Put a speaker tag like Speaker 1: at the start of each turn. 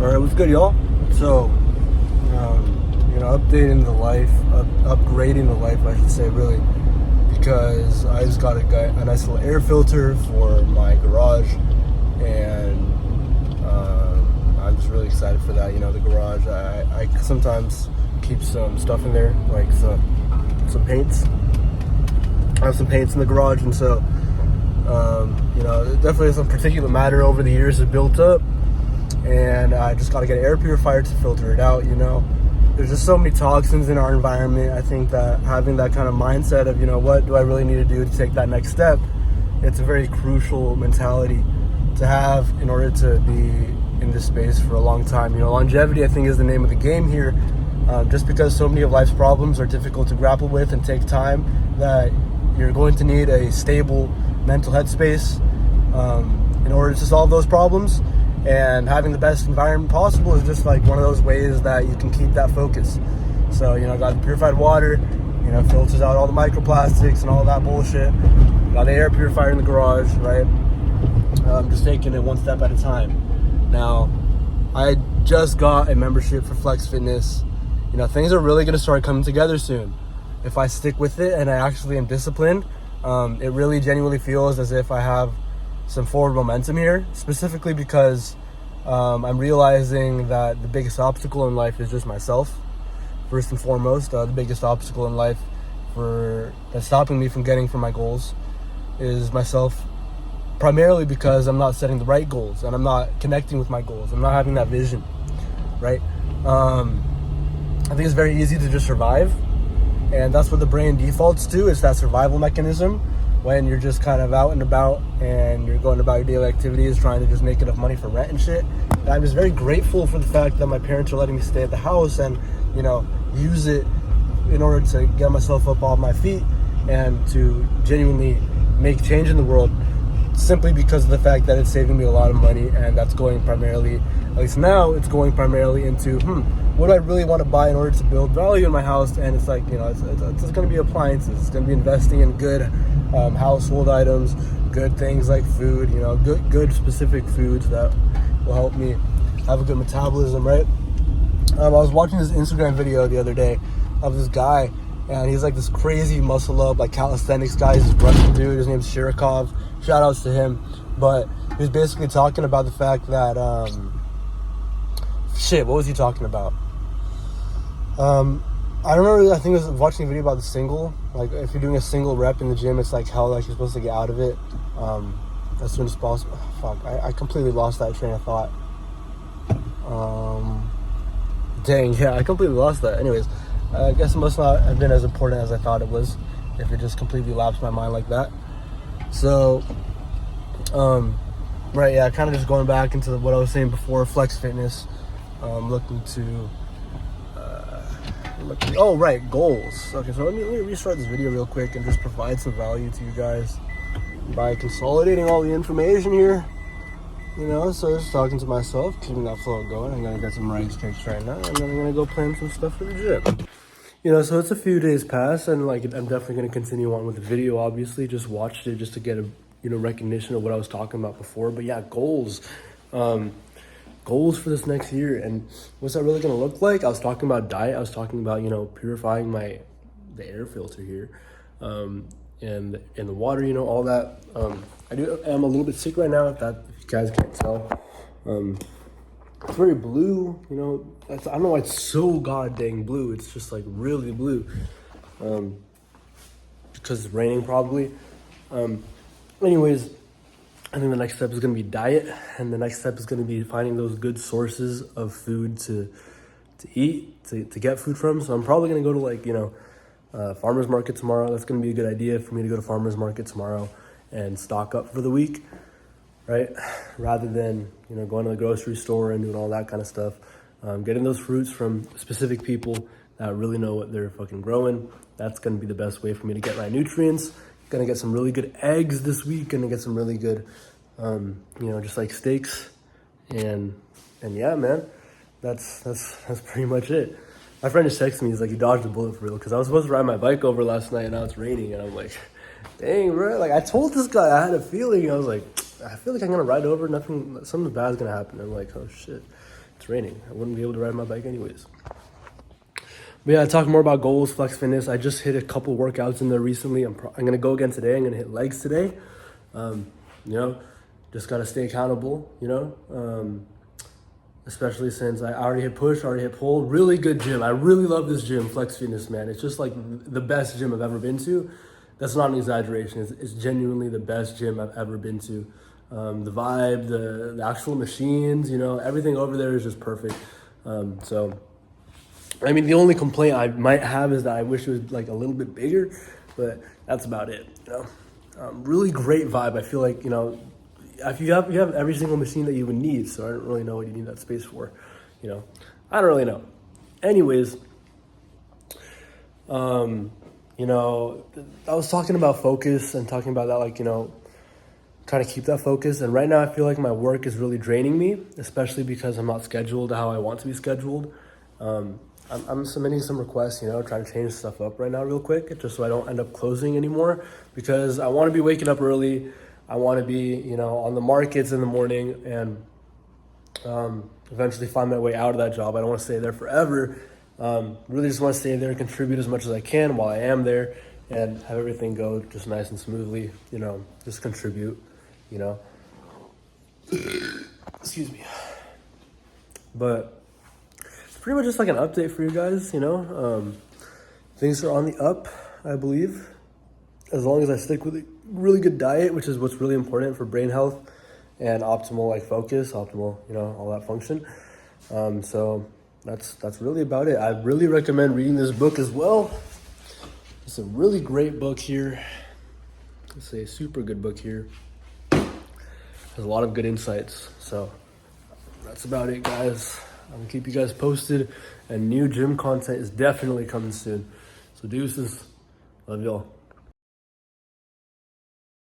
Speaker 1: All right, what's good, y'all? So, updating the life, upgrading the life, I should say, really, because I just got a nice little air filter for my garage, and I'm just really excited for that. You know, the garage, I sometimes keep some stuff in there, like some paints. I have some paints in the garage, and so, definitely some particulate matter over the years has built up. And I just got to get an air purifier to filter it out. There's just so many toxins in our environment. I think that having that kind of mindset of, what do I really need to do to take that next step, it's a very crucial mentality to have in order to be in this space for a long time. Longevity, I think, is the name of the game here. Just because so many of life's problems are difficult to grapple with and take time, that you're going to need a stable mental headspace in order to solve those problems. And having the best environment possible is just like one of those ways that you can keep that focus. So, got the purified water, filters out all the microplastics and all that bullshit. Got the air purifier in the garage, right? I'm just taking it one step at a time. Now, I just got a membership for Flex Fitness. Things are really going to start coming together soon. If I stick with it and I actually am disciplined, it really genuinely feels as if I have some forward momentum here, specifically because I'm realizing that the biggest obstacle in life is just myself. First and foremost, the biggest obstacle in life that's stopping me from getting from my goals is myself, primarily because I'm not setting the right goals and I'm not connecting with my goals. I'm not having that vision, right? I think it's very easy to just survive, and that's what the brain defaults to, is that survival mechanism. When you're just kind of out and about and you're going about your daily activities, trying to just make enough money for rent and shit. And I was very grateful for the fact that my parents are letting me stay at the house and, use it in order to get myself up off my feet and to genuinely make change in the world, simply because of the fact that it's saving me a lot of money. And that's going primarily, at least now, it's going primarily into, what do I really want to buy in order to build value in my house? And it's like, it's going to be appliances. It's going to be investing in good household items, good things like food, good specific foods that will help me have a good metabolism, right? I was watching this Instagram video the other day of this guy, and he's like this crazy muscle up, like calisthenics guy. He's this Russian dude. His name's Shirikov. Shout outs to him. But he was basically talking about the fact that, what was he talking about? I remember, I think I was watching a video about the single. Like, if you're doing a single rep in the gym, it's like hell, like you're supposed to get out of it as soon as possible. I completely lost that train of thought. I completely lost that. Anyways, I guess it must not have been as important as I thought it was, if it just completely lapsed my mind like that. So, kind of just going back into what I was saying before, Flex Fitness, looking to... goals. Okay, so let me restart this video real quick and just provide some value to you guys by consolidating all the information here. So just talking to myself, keeping that flow going. I'm gonna get some rice cakes right now, and then I'm gonna go plan some stuff for the gym. So it's a few days past, and I'm definitely gonna continue on with the video. Obviously, just watched it just to get a recognition of what I was talking about before. But yeah, goals. Goals for this next year, and what's that really going to look like? I was talking about diet. I was talking about purifying the air filter here, and the water, all that. I'm a little bit sick right now, if you guys can't tell. It's very blue, I don't know why it's so god dang blue. It's just like really blue, because it's raining probably. Anyways, I think the next step is going to be diet, and the next step is going to be finding those good sources of food to eat, to get food from. So I'm probably going to go to farmer's market tomorrow. That's going to be a good idea for me to go to farmer's market tomorrow and stock up for the week, right? Rather than, going to the grocery store and doing all that kind of stuff. Getting those fruits from specific people that really know what they're fucking growing. That's going to be the best way for me to get my nutrients. Gonna get some really good eggs this week. Gonna get some really good, just like steaks, and yeah, man, that's pretty much it. My friend just texted me. He's like, "You dodged a bullet for real," because I was supposed to ride my bike over last night, and now it's raining, and I'm like, "Dang, bro!" Like I told this guy, I had a feeling. I was like, I feel like I'm gonna ride over. Something bad's gonna happen. I'm like, oh shit. It's raining. I wouldn't be able to ride my bike anyways. But yeah, talking more about goals, Flex Fitness. I just hit a couple workouts in there recently. I'm going to go again today. I'm going to hit legs today. Just got to stay accountable, especially since I already hit push, already hit pull. Really good gym. I really love this gym, Flex Fitness, man. It's just like the best gym I've ever been to. That's not an exaggeration. It's genuinely the best gym I've ever been to. The vibe, the actual machines, everything over there is just perfect. The only complaint I might have is that I wish it was like a little bit bigger, but that's about it. Really great vibe. I feel like, if you have every single machine that you would need, so I don't really know what you need that space for. I don't really know. Anyways, I was talking about focus and talking about that, trying to keep that focus. And right now I feel like my work is really draining me, especially because I'm not scheduled how I want to be scheduled. I'm submitting some requests, trying to change stuff up right now real quick, just so I don't end up closing anymore, because I want to be waking up early. I want to be, on the markets in the morning and eventually find my way out of that job. I don't want to stay there forever. Really just want to stay there and contribute as much as I can while I am there and have everything go just nice and smoothly, just contribute, Excuse me. But pretty much just like an update for you guys, things are on the up, I believe, as long as I stick with a really good diet, which is what's really important for brain health and optimal focus, optimal, all that function. So that's really about it. I really recommend reading this book as well. It's a really great book here. It's a super good book here. Has a lot of good insights. So that's about it, guys. I'm gonna keep you guys posted, and new gym content is definitely coming soon. So deuces, love y'all.